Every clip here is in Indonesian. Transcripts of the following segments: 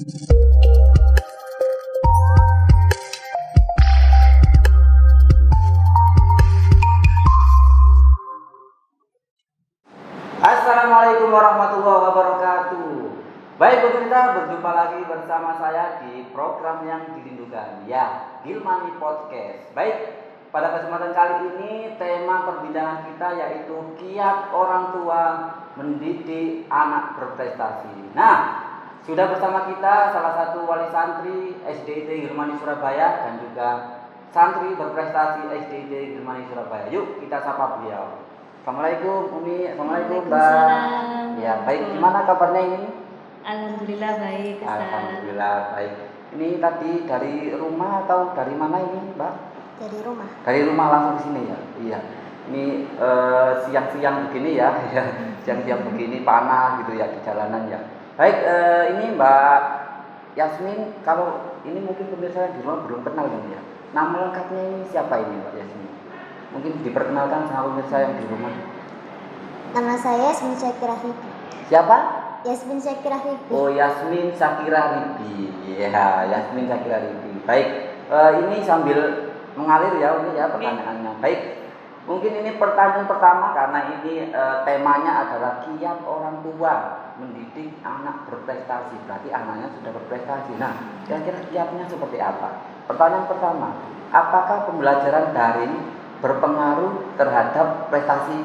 Assalamualaikum warahmatullahi wabarakatuh. Baik pemirsa, berjumpa lagi bersama saya di program yang dirindukan, ya, Gilmani Podcast. Baik, pada kesempatan kali ini tema perbincangan kita yaitu kiat orang tua mendidik anak berprestasi. Nah, sudah bersama kita salah satu wali santri SDIT Gilmani Surabaya dan juga santri berprestasi SDIT Gilmani Surabaya. Yuk kita sapa beliau. Assalamualaikum Umi, assalamualaikum Mbak. Ya, baik. Gimana kabarnya ini? Alhamdulillah baik, Ustaz. Alhamdulillah baik. Ini tadi dari rumah atau dari mana ini, Mbak? Dari rumah. Dari rumah langsung ke sini ya. Iya. Ini siang-siang begini ya, siang-siang begini panas gitu ya di jalanan ya. Baik, ini Mbak Yasmin. Kalau ini mungkin pemirsa di rumah belum kenal ini ya. Nama lengkapnya ini siapa ini, Mbak Yasmin? Mungkin diperkenalkan sama pemirsa yang di rumah. Nama saya Yasmin Syakira Ribi. Siapa? Yasmin Syakira Ribi. Oh, Yasmin Syakira Ribi. Ya, Yasmin Syakira Ribi. Baik, ini sambil mengalir ya ini ya pertanyaannya. Baik, mungkin ini pertanyaan pertama karena ini temanya adalah kiat orang tua mendidik anak berprestasi. Berarti anaknya sudah berprestasi. Nah, kira-kira kiatnya seperti apa? Pertanyaan pertama, apakah pembelajaran daring berpengaruh terhadap prestasi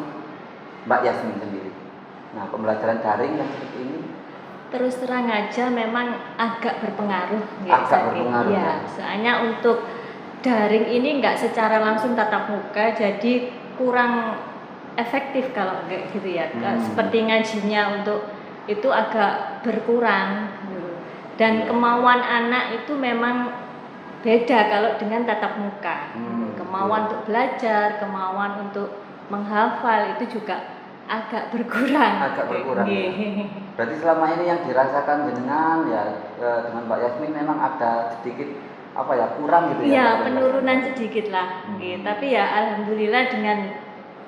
Mbak Yasmin sendiri? Nah, pembelajaran daring yang seperti ini Terus terang aja memang agak berpengaruh. agak berpengaruh ya. Soalnya untuk daring ini nggak secara langsung tatap muka, jadi kurang efektif kalau kayak gitu ya. Seperti ngajinya untuk itu agak berkurang. Dan kemauan anak itu memang beda kalau dengan tatap muka. Kemauan untuk belajar, kemauan untuk menghafal itu juga agak berkurang. Agak berkurang. Ya. Berarti selama ini yang dirasakan dengan ya dengan Mbak Yasmin memang ada sedikit apa ya kurang gitu ya. Iya, penurunan sedikit lah. Tapi ya alhamdulillah dengan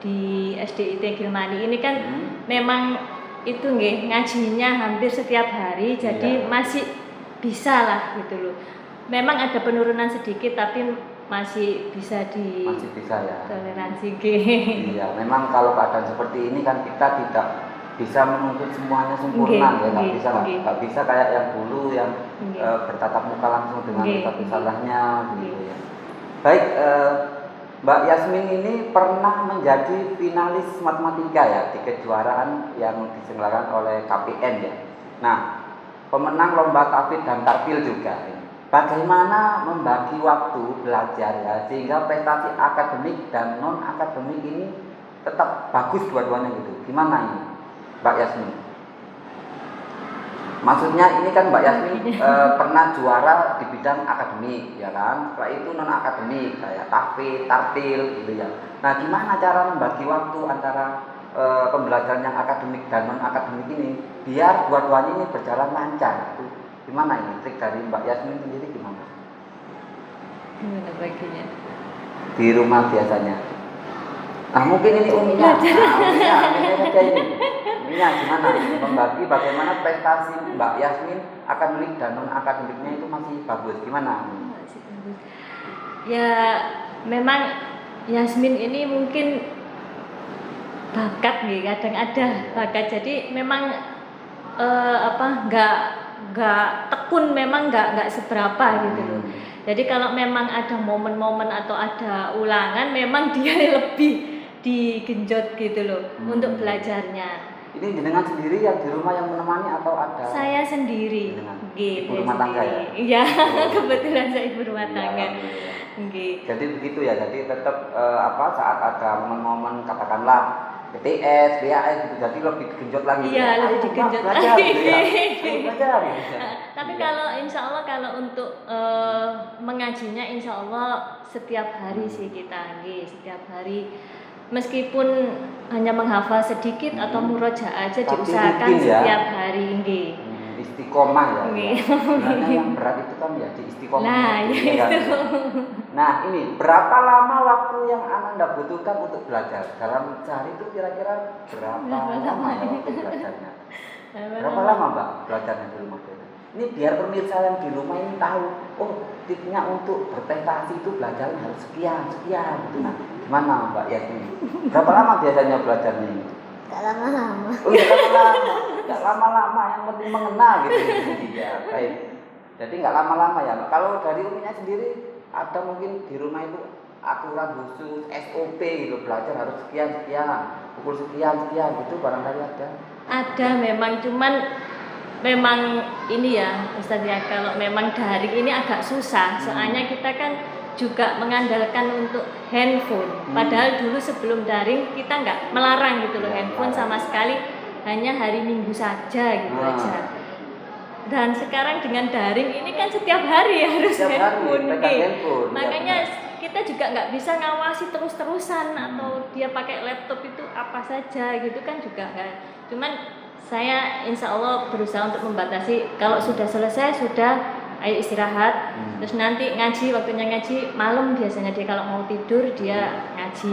di SDIT Gilmani ini kan memang itu ngajinya hampir setiap hari, jadi masih bisa lah gitu loh. Memang ada penurunan sedikit tapi masih bisa ya toleransi. Iya, memang kalau keadaan seperti ini kan kita tidak bisa menuntut semuanya sempurna ya, nggak bisa kayak yang dulu yang bertatap muka langsung dengan satu salahnya gitu ya. Baik, Mbak Yasmin ini pernah menjadi finalis matematika ya di kejuaraan yang diselenggarakan oleh KPN ya. Nah, pemenang lomba tahfidz dan tartil juga. Bagaimana membagi waktu belajar ya sehingga prestasi akademik dan non akademik ini tetap bagus dua-duanya gitu. Gimana ini, Mbak Yasmin? Maksudnya ini kan Mbak Yasmin pernah juara di bidang akademik ya kan. Setelah itu non akademik kayak tahfidz, tartil gitu ya. Nah, gimana cara membagi waktu antara pembelajaran yang akademik dan non akademik ini biar dua-duanya ini berjalan lancar? Gimana ini trik dari Mbak Yasmin sendiri gimana? Gimana baginya? Di rumah biasanya. Nah, mungkin ini uminya saja ini. Uminya gimana? Membagi bagaimana prestasi Mbak Yasmin akademik dan non akademiknya itu masih bagus. Gimana? Masih bagus. Ya, memang Yasmin ini mungkin bakat kadang ada bakat. Jadi memang nggak tekun, memang nggak seberapa gitu loh. Jadi kalau memang ada momen-momen atau ada ulangan memang dia lebih digenjot gitu loh untuk belajarnya. Ini jenengan sendiri yang di rumah yang menemani atau ada? Saya sendiri. Ibu rumah tangga ya? Iya, kebetulan saya ibu rumah tangga. Jadi begitu ya. Jadi tetap saat ada momen-momen katakanlah BTS, BAS gitu, jadi lebih digenjot lagi. Iya, lebih digenjot lagi. Belajar. Tapi kalau insya Allah kalau untuk mengajinya insya Allah setiap hari sih kita, setiap hari. Meskipun hanya menghafal sedikit atau murojaah aja diusahakan setiap hari. Istiqomah ya. Karena yang berat itu kan ya di istiqomah. Nah, itu. Nah, ini berapa lama waktu yang Anda butuhkan untuk belajar? Dalam sehari itu kira-kira berapa lama ya waktu belajarnya? Berapa lama Mbak belajarnya di rumah? Ini biar pemirsa yang di rumah ini tahu, oh tipsnya untuk berprestasi itu belajarnya harus sekian gitu. Nah, gimana Mbak Yasmin? Berapa lama biasanya belajarnya ini? Gak lama-lama. Oh ya lama-lama, nggak lama-lama, yang penting mengenal gitu. Iya, baik. Jadi nggak lama-lama ya. Kalau dari Uminya sendiri ada mungkin di rumah itu aturan khusus SOP gitu, belajar harus sekian, pukul sekian gitu, barangkali ada. Ada memang, cuman memang ini ya Ustaz ya, kalau memang daring ini agak susah, soalnya kita kan juga mengandalkan untuk handphone. Padahal dulu sebelum daring kita nggak melarang gitu loh handphone sama sekali, hanya hari Minggu saja gitu aja. Dan sekarang dengan daring ini kan setiap hari harus handphone. Makanya kita juga nggak bisa ngawasi terus-terusan atau dia pakai laptop itu apa saja gitu kan juga kan. Cuman saya insya Allah berusaha untuk membatasi, kalau sudah selesai sudah ayo istirahat, terus nanti ngaji, waktunya ngaji malam biasanya dia kalau mau tidur dia ngaji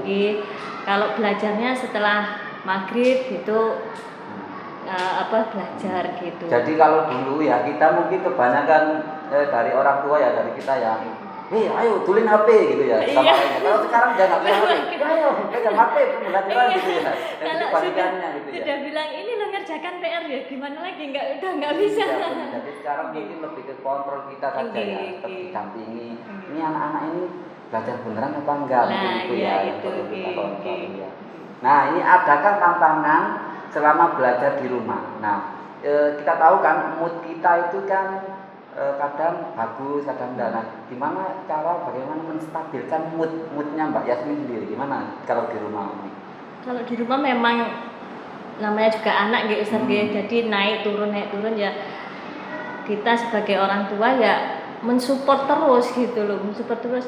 gitu. Kalau belajarnya setelah maghrib gitu belajar gitu. Jadi kalau dulu ya kita mungkin kebanyakan dari orang tua ya, dari kita yang ayo tulen HP gitu ya. Sama kalau sekarang jangan punya HP. Ayo pegang HP pembelajaran gitu ya. Kalau sudah bilang ini lo ngerjakan PR ya gimana lagi, nggak bisa. Jadi sekarang mungkin lebih ke kontrol kita saja ya, tetap didampingi. Ini anak-anak ini belajar beneran apa enggak gitu ya. Itu kita kontrol ya. Nah, ini adakah tantangan selama belajar di rumah? Nah, kita tahu kan mood kita itu kan kadang bagus, kadang enggak. Nah, bagaimana menstabilkan moodnya Mbak Yasmin sendiri? Gimana kalau di rumah ini? Kalau di rumah memang namanya juga anak gitu Ustaz, jadi naik turun ya. Kita sebagai orang tua ya mensupport terus gitu loh, mensupport terus.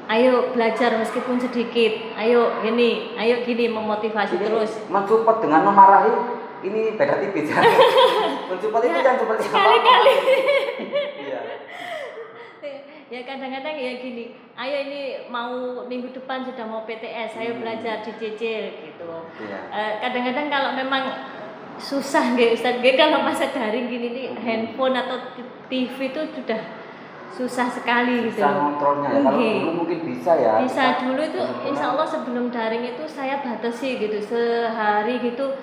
Ayo belajar meskipun sedikit. Ayo gini, memotivasi terus. Mensupport dengan memarahi ini beda tipis ya. Mensupport itu kan seperti apa? Sekali-kali. Iya. Ya kadang-kadang ya gini, ayo ini mau minggu depan sudah mau PTS, ayo belajar dicicil gitu. Iya. Kadang-kadang kalau memang susah Ustaz, kalau masa daring gini nih handphone atau TV itu sudah susah sekali gitu. Susah kontrolnya ya. Kalau dulu mungkin bisa ya. Bisa dulu itu insya Allah sebelum daring itu saya batasi gitu, sehari gitu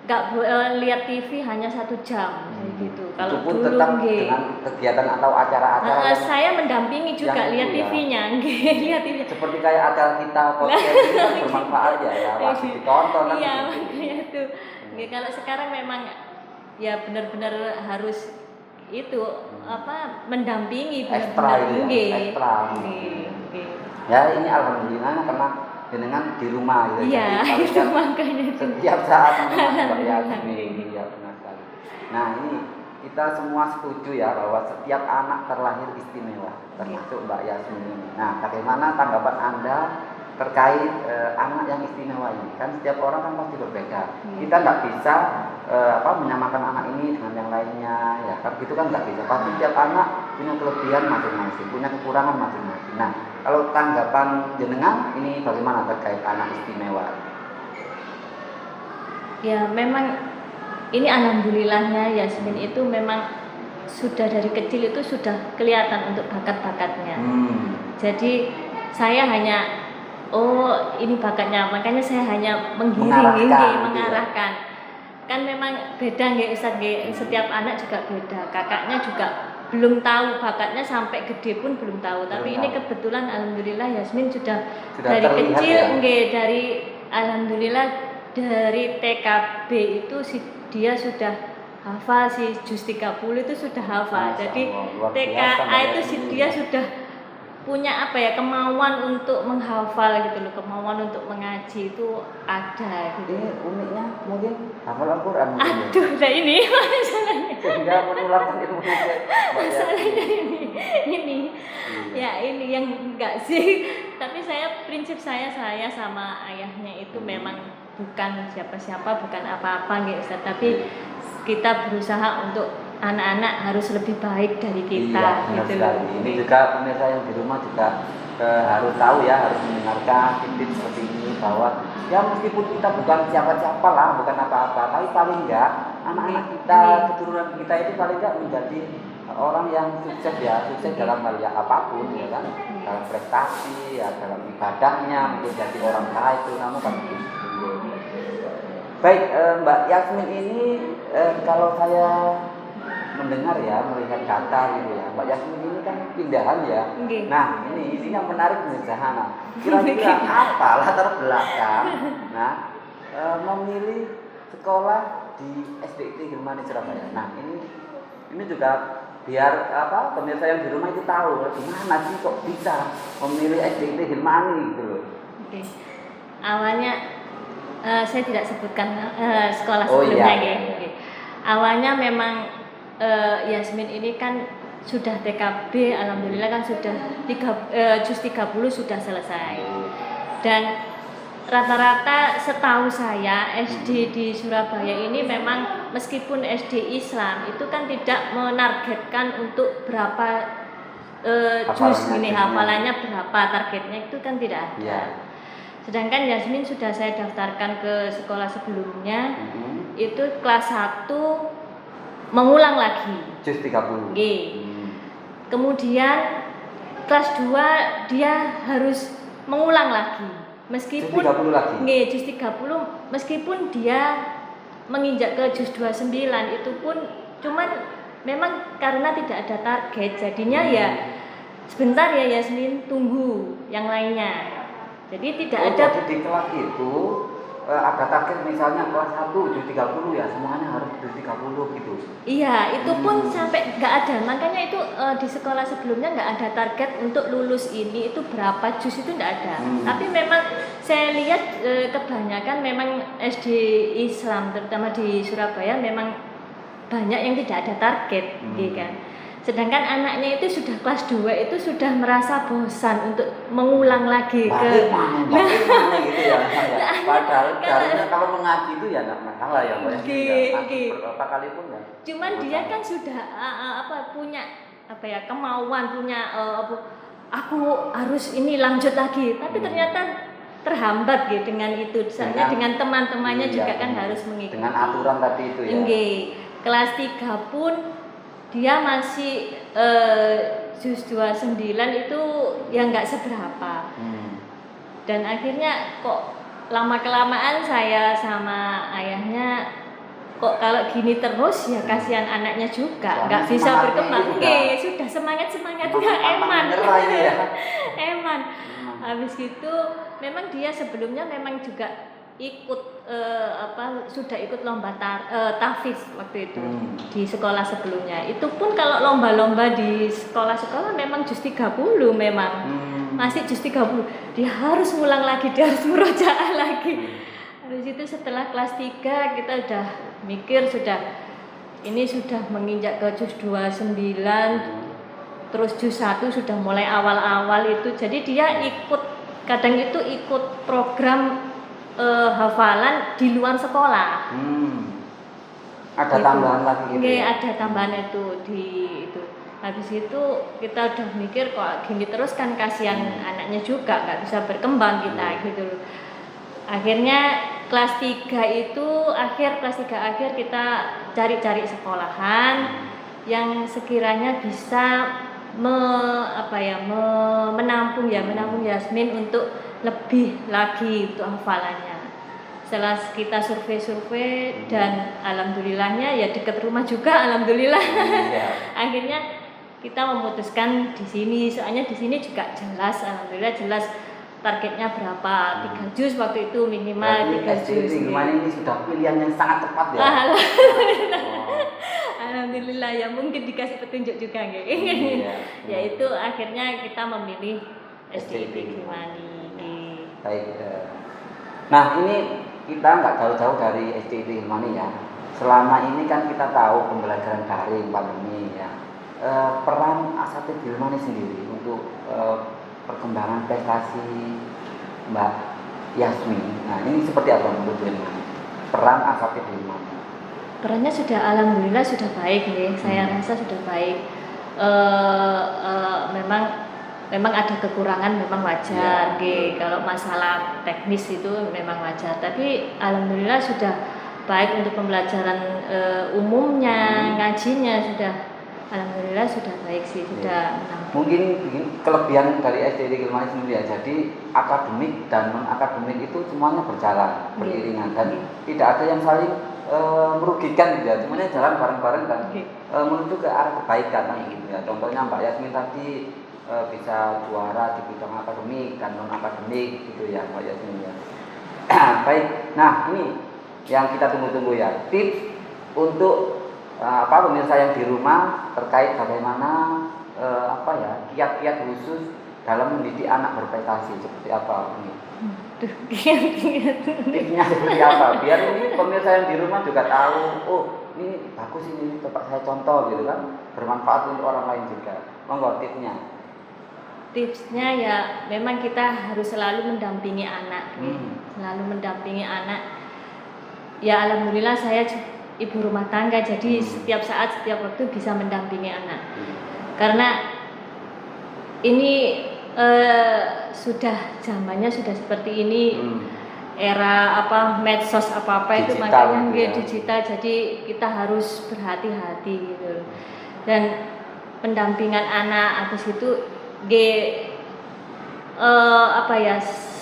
nggak lihat TV hanya 1 jam gitu. Kalau pun dulu tetap dengan kegiatan atau acara-acara saya mendampingi juga lihat TV-nya, lihat TV. Seperti kayak acara kita podcast ini kan bermanfaat ya, wajib ditonton. Iya, makanya itu. Kalau sekarang memang ya benar-benar harus itu mendampingi ekstra. Ya ini alhamdulillah karena dengan di rumah gitu. Iya, itu makanya itu. Setiap saat Mbak Yasmin, ya benar sekali. Nah ini kita semua setuju ya bahwa setiap anak terlahir istimewa, termasuk Mbak Yasmin ini. Nah bagaimana tanggapan Anda terkait anak yang istimewa ini? Kan setiap orang kan pasti berbeda. Kita nggak bisa menyamakan anak ini dengan yang lainnya, ya kan gitu kan nggak bisa. Pasti setiap anak punya kelebihan masing-masing, punya kekurangan masing-masing. Nah kalau tanggapan jenengan ini bagaimana terkait anak istimewa? Ya memang ini alhamdulillahnya Yasmin itu memang sudah dari kecil itu sudah kelihatan untuk bakat-bakatnya. Jadi saya hanya ini bakatnya, makanya saya hanya mengarahkan. Kan memang beda Ustaz, setiap anak juga beda. Kakaknya juga belum tahu bakatnya, sampai gede pun belum tahu. Tapi ini kebetulan alhamdulillah Yasmin sudah dari kecil dari alhamdulillah dari TKB itu dia sudah hafal juz 30 itu sudah hafal. Jadi TKA itu dia sudah punya kemauan untuk menghafal gitu loh, kemauan untuk mengaji itu ada gitu. Ini uniknya mungkin hafal Al-Qur'an. Aduh, ini masalahnya. Sehingga menularkan ilmu masalahnya ini. Ya ini yang enggak sih. Tapi prinsip saya sama ayahnya itu memang bukan siapa-siapa, bukan apa-apa gitu Ustaz. Tapi kita berusaha untuk anak-anak harus lebih baik dari kita gitu loh. Ini juga pemirsa yang di rumah juga harus tahu ya, harus mendengarkan tips seperti ini bahwa ya meskipun kita bukan siapa-siapa lah, bukan apa-apa, tapi paling enggak anak-anak kita, keturunan kita itu paling tidak menjadi orang yang sukses ya, sukses dalam hal ya apapun ya kan, dalam prestasi ya, dalam ibadahnya, mungkin jadi orang kaya itu namun kan gitu. Baik, Mbak Yasmin ini kalau saya mendengar ya, melihat data gitu ya, Mbak Yasmin ini kan pindahan ya. Nah, ini yang menarik nih Zahana. Kira-kira apa latar belakang memilih sekolah di SDIT Gilmani Surabaya? Nah, ini juga biar pemirsa yang di rumah itu tahu gimana sih kok bisa memilih SDIT Gilmani gitu loh. Oke. Awalnya saya tidak sebutkan sekolah sebelumnya ya. Oke. Awalnya memang Yasmin ini kan sudah TKB, alhamdulillah kan sudah juz 30 sudah selesai. Dan rata-rata setahu saya SD di Surabaya ini memang meskipun SD Islam itu kan tidak menargetkan untuk berapa juz ini hafalannya berapa targetnya itu kan tidak ada. Yeah. Sedangkan Yasmin sudah saya daftarkan ke sekolah sebelumnya itu kelas 1 mengulang lagi juz 30. Kemudian kelas 2 dia harus mengulang lagi. Meskipun juz 30 meskipun dia menginjak ke juz 29 itu pun cuman memang karena tidak ada target jadinya ya sebentar ya Yasmin tunggu yang lainnya. Jadi tidak ada di kelas itu ada target misalnya kelas 1 juz 30 ya semuanya harus juz 30 gitu. Iya, itu pun sampai nggak ada. Makanya itu di sekolah sebelumnya nggak ada target untuk lulus ini itu berapa juz itu nggak ada. Tapi memang saya lihat kebanyakan memang SD Islam terutama di Surabaya memang banyak yang tidak ada target, gitu kan. Sedangkan anaknya itu sudah kelas 2 itu sudah merasa bosan untuk mengulang lagi gitu ya. Padahal kalau mengaji itu ya enggak masalah ya, Mbak. Berapa kali pun ya. Cuman dia kan sudah punya kemauan, punya aku harus ini lanjut lagi. Tapi ternyata terhambat gitu dengan itu. Soalnya dengan teman-temannya juga kan harus mengikuti. Dengan aturan tadi itu ya. Kelas 3 pun dia masih juz 29 itu ya nggak seberapa. Dan akhirnya kok lama-kelamaan saya sama ayahnya kok kalau gini terus ya kasihan anaknya juga nggak bisa berkembang. Sudah semangatnya eman. Eman. Habis itu memang dia sebelumnya memang juga ikut sudah ikut lomba tahfiz waktu itu di sekolah sebelumnya. Itu pun kalau lomba-lomba di sekolah-sekolah memang juz 30 memang masih juz 30. Dia harus ngulang lagi, dia harus murojaah lagi. Habis itu setelah kelas 3 kita udah mikir ini sudah menginjak ke juz 29 terus juz 1 sudah mulai awal-awal itu. Jadi dia kadang ikut program hafalan di luar sekolah. Ada gitu. Tambahan lagi gitu. Ada tambahan itu Habis itu kita udah mikir kok gini terus kan kasihan anaknya juga nggak bisa berkembang kita gitu. Akhirnya kelas 3 akhir kita cari-cari sekolahan yang sekiranya bisa menampung Yasmin untuk lebih lagi untuk hafalannya. Setelah kita survei dan alhamdulillahnya ya dekat rumah juga alhamdulillah. Akhirnya kita memutuskan di sini, soalnya di sini juga jelas alhamdulillah jelas targetnya berapa 3 juz waktu itu minimal 3 juz. Ini sudah pilihan yang sangat tepat ya. Alhamdulillah ya mungkin dikasih petunjuk juga yaitu akhirnya kita memilih SDIT Gilmani. Baik. Nah ini kita nggak jauh-jauh dari SDIT Gilmani ya. Selama ini kan kita tahu pembelajaran daring pandemi ya. Peran Asatidz Gilmani sendiri untuk perkembangan prestasi Mbak Yasmin. Nah ini seperti apa menurut Gilmani? Peran Asatidz Gilmani? Perannya sudah alhamdulillah sudah baik ya. Saya rasa sudah baik. Memang ada kekurangan memang wajar. Kalau masalah teknis itu memang wajar. Tapi alhamdulillah sudah baik untuk pembelajaran umumnya, ngajinya sudah alhamdulillah sudah baik sih, sudah menampung. Mungkin kelebihan dari SDIT Gilmani sendiri ya, jadi akademik dan non akademik itu semuanya berjalan beriringan dan tidak ada yang saling merugikan gitu ya, semuanya jalan bareng-bareng dan menuju ke arah kebaikan kan gitu ya. Contohnya Mbak Yasmin tadi bisa juara di bidang akademik dan non akademik gitu ya Mbak Yasmin ya. Baik, nah ini yang kita tunggu-tunggu ya, tips untuk pemirsa yang di rumah terkait bagaimana kiat-kiat khusus dalam mendidik anak berprestasi seperti apa ini? Tipsnya seperti apa? Biar ini pemirsa yang di rumah juga tahu, oh ini bagus ini, coba saya contoh gitu kan, bermanfaat untuk orang lain juga. Monggo tipsnya. Tipsnya ya memang kita harus selalu mendampingi anak, selalu mendampingi anak. Ya alhamdulillah saya ibu rumah tangga, jadi setiap saat, setiap waktu bisa mendampingi anak. Karena ini sudah zamannya sudah seperti ini, era medsos apa itu makanya digital, jadi kita harus berhati-hati gitu. Dan pendampingan anak atas itu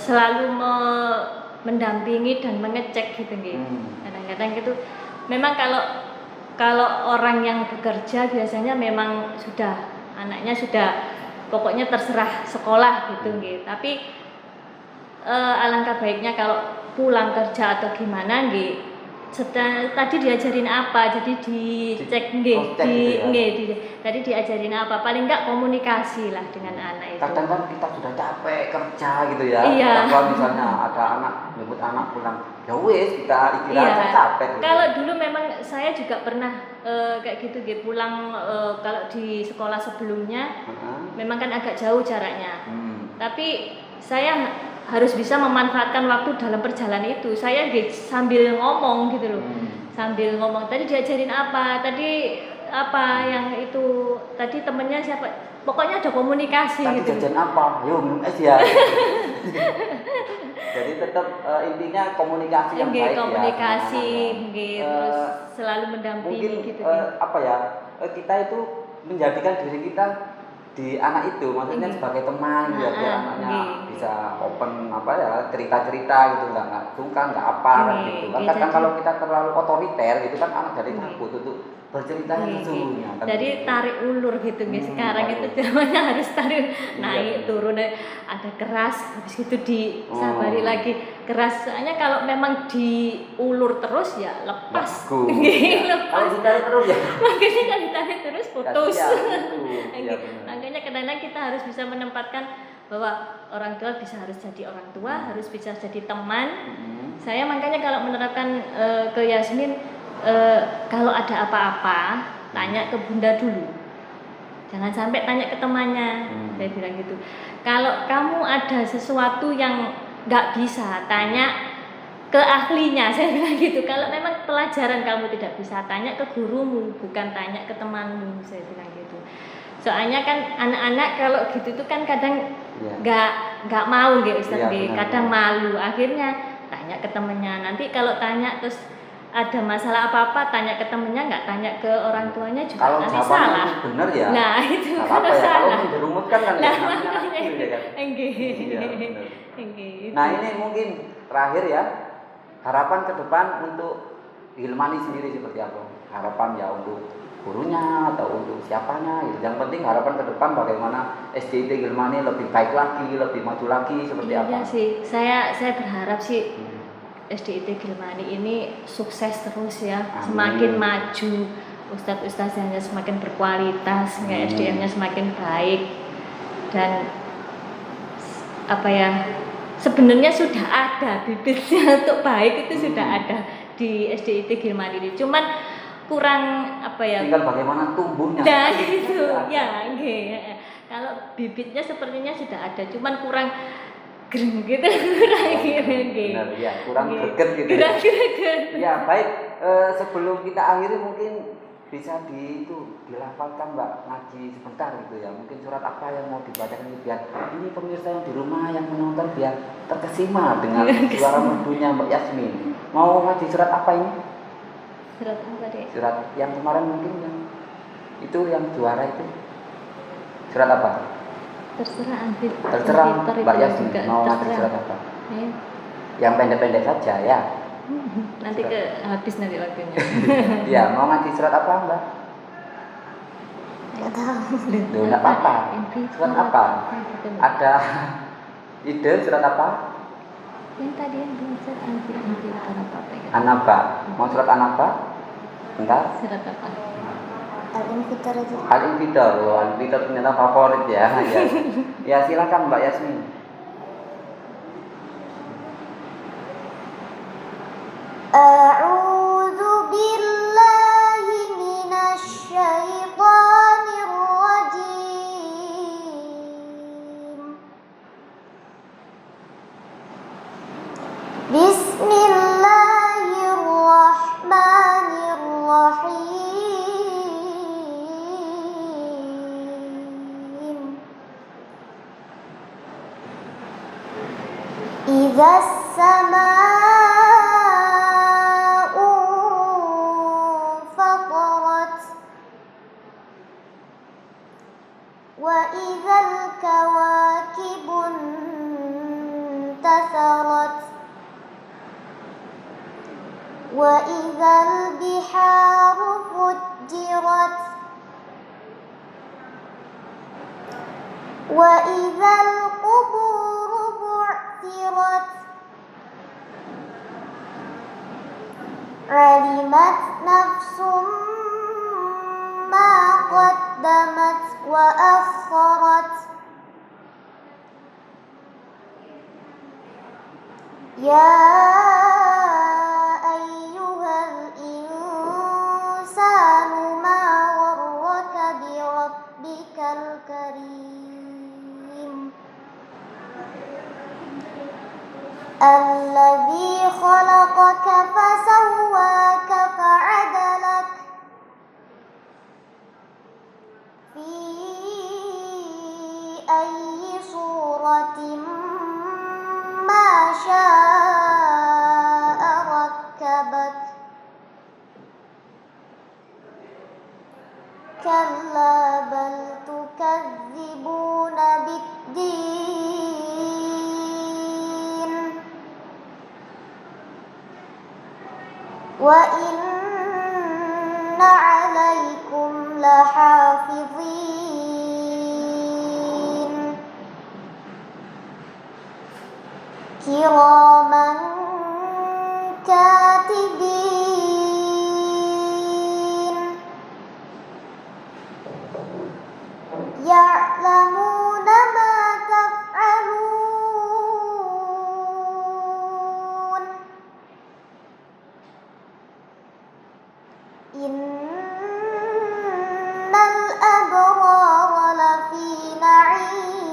selalu mendampingi dan mengecek gitu kadang-kadang gitu. Memang kalau orang yang bekerja biasanya memang sudah anaknya sudah pokoknya terserah sekolah gitu tapi alangkah baiknya kalau pulang kerja atau gimana tadi diajarin apa, jadi dicek tadi diajarin apa, paling enggak komunikasi lah dengan anak itu. Kadang kan kita sudah capek kerja gitu ya. Kalau misalnya ada anak nyebut anak pulang, ya wes kita istirahat capek. Gitu. Kalau dulu memang saya juga pernah kayak gitu pulang kalau di sekolah sebelumnya memang kan agak jauh jaraknya. Tapi saya harus bisa memanfaatkan waktu dalam perjalanan itu. Saya sambil ngomong gitu loh. Sambil ngomong, tadi diajarin apa, tadi apa yang itu, tadi temennya siapa, pokoknya ada komunikasi tadi gitu. Jajan apa? Yuk minum es ya. Jadi tetap intinya komunikasi yang baik komunikasi, terus selalu mendampingi mungkin, gitu. kita itu menjadikan diri kita di anak itu, maksudnya sebagai teman ya, biar anaknya bisa open cerita-cerita gitu, nggak suka nggak apa gitu kan. Kadang kalau kita terlalu otoriter gitu kan anak jadi takut untuk bercerita yang sesungguhnya. Jadi tarik ulur gitu sekarang itu zamannya harus tarik naik turun, ada keras habis itu disabari lagi keras, soalnya kalau memang diulur terus ya lepas. Kalau ditarik terus ya makanya kalau ditarik terus putus. Makanya kadang-kadang kita harus bisa menempatkan bahwa orang tua harus jadi orang tua, harus bisa jadi teman. Saya makanya kalau menerapkan ke Yasmin, kalau ada apa-apa tanya ke bunda dulu, jangan sampai tanya ke temannya. Saya bilang gitu. Kalau kamu ada sesuatu yang nggak bisa, tanya ke ahlinya, saya bilang gitu. Kalau memang pelajaran kamu tidak bisa, tanya ke gurumu, bukan tanya ke temanmu, saya bilang gitu. Soalnya kan anak-anak kalau gitu tuh kan kadang nggak mau Ustaz, kadang malu, akhirnya tanya ke temennya. Nanti kalau tanya terus ada masalah apa-apa tanya ke temennya, nggak tanya ke orang tuanya juga kalau nanti salah. Bener ya. Nah itu kalau salah. Kalau menjerumuskan kan Nah ini mungkin terakhir ya, harapan ke depan untuk Gilmani sendiri seperti apa? Harapan ya untuk gurunya atau untuk siapanya gitu. Yang penting harapan ke depan bagaimana SDIT Gilmani lebih baik lagi, lebih maju lagi seperti apa? Iya sih, saya berharap sih SDIT Gilmani ini sukses terus ya. Amin. Semakin maju, ustadz-ustadznya semakin berkualitas, SDM-nya semakin baik, dan sebenarnya sudah ada bibitnya untuk baik itu sudah ada di SDIT Gilmani ini. Cuman kurang tinggal bagaimana tumbuhnya. Nah itu kalau bibitnya sepertinya sudah ada, cuman kurang gitu, kurang greget gitu. Ya baik, sebelum kita akhiri mungkin bisa dilafalkan Mbak, ngaji sebentar gitu ya. Mungkin surat apa yang mau dibacakan ini biar ini pemirsa yang di rumah yang menonton biar terkesima dengan suara merdunya Mbak Yasmin. Mau ngaji surat apa ini? Surat apa deh? Surat yang kemarin mungkin yang juara itu. Surat apa? Terserah Mbak Yasmin mau ngaji surat apa? Ya. Yang pendek-pendek saja ya. Nanti habis nanti waktunya. Iya, mau ngaji surat apa Mbak? Nggak tahu. Nggak apa-apa. Surat apa? Ada ide surat apa? Yang tadi yang belajar An-Naba apa ya? An-Naba. Mau surat An-Naba? Enggak? Surat apa? Al-Infitar aja. Al-Infitar. Oh, Al-Infitar ternyata favorit ya. Ya. Ya, silakan Mbak Yasmin. A'udzu billahi minasy syaithanir rajim. Bismillahirrahmanirrahim. Idzas samaa'u fatarat wa idzal kawakibun tasarat wa idzal biharu fujjirat wa idzal quburu bu'thirat alimat nafsum ma qaddamat wa akharat ya ayyuhal insanu ma gharraka bi rabbikal karim alladzi khalaqaka fasawwaka fa'adalak fi ayyi suratin ma syaa rakkabak kalla bal tukadzibuna biddin wa inna 'alaikum lahafizin kiraman katibin ya'lamuna ma taf'alun innal abrara lafi na'im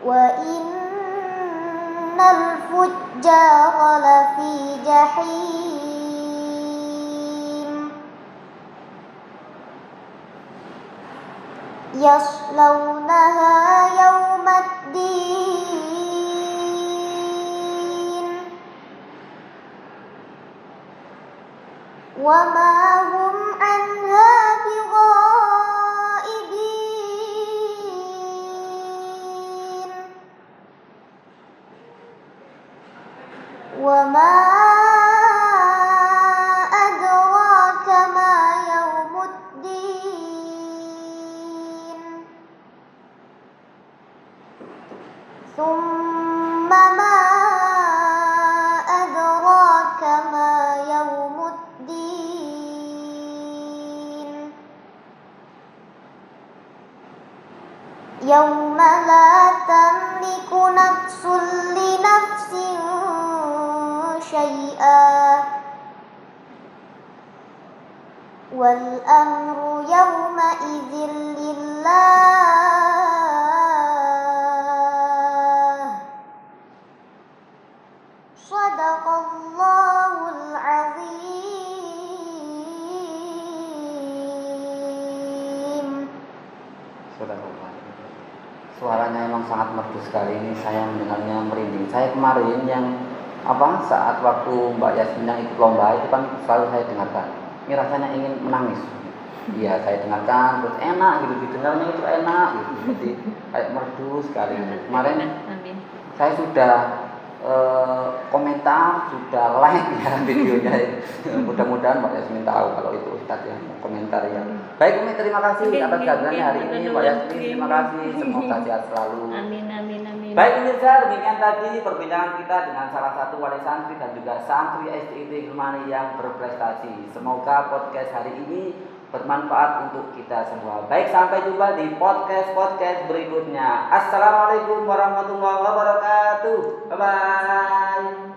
wa innal fujjara lafi jahim yaslawnaha yawmaddin wa ma hum anha bighaibin wa ma adraka ma yawmuddin thumma ma adraka ma yawmuddin yawma la tamliku nafsun li nafsin syai'a wal amru yawma idzin lillah shadaqallahul azim. suaranya emang sangat merdu sekali. Ini saya mendengarnya merinding. Saya kemarin yang saat waktu Mbak Yasmin yang ikut lomba itu kan selalu saya dengarkan. Ini rasanya ingin menangis. Iya, saya dengarkan terus enak gitu, didengarnya itu enak gitu. Jadi kayak merdu sekali. Kemarin saya sudah komentar, sudah like ya videonya. Mudah-mudahan Mbak Yasmin tahu kalau itu Ustadz yang komentar ya. Baik Umi, terima kasih atas kehadirannya hari ini Mbak Yasmin. Terima kasih, semoga sehat selalu. Amin. Baik pemirsa, demikian tadi perbincangan kita dengan salah satu wali santri dan juga santri SDIT Gilmani yang berprestasi. Semoga podcast hari ini bermanfaat untuk kita semua. Baik, sampai jumpa di podcast berikutnya. Assalamualaikum warahmatullahi wabarakatuh. Bye bye.